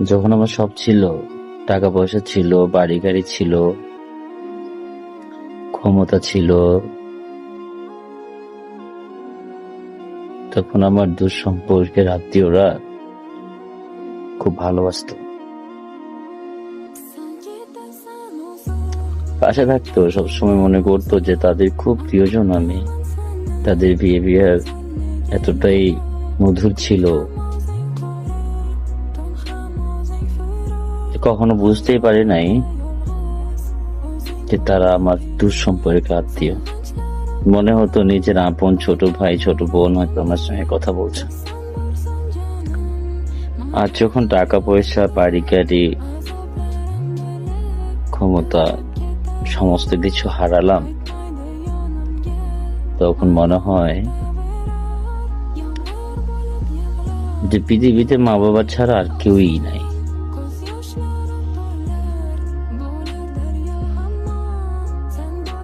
যখন আমার সব ছিল, টাকা পয়সা ছিল, বাড়ি গাড়ি ছিল, ক্ষমতা ছিল, তখন আমার দূর সম্পর্কের আত্মীয়রা খুব ভালোবাসতো, পাশে থাকতো, সবসময় মনে করতো যে তাদের খুব প্রিয়জন আমি। তাদের বিহেভিয়ার এতটাই মধুর ছিল, কখনো বুঝতেই পারি নাই যে তারা আমার দূর সম্পর্কের আত্মীয়। মনে হতো নিজের আপন ছোট ভাই ছোট বোন হয়তো আমার সঙ্গে কথা বলছে। আর যখন টাকা পয়সা, বাড়ি গাড়ি, ক্ষমতা, সমস্ত কিছু হারালাম, তখন মনে হয় যে পৃথিবীতে মা বাবা ছাড়া আর কেউই নাই।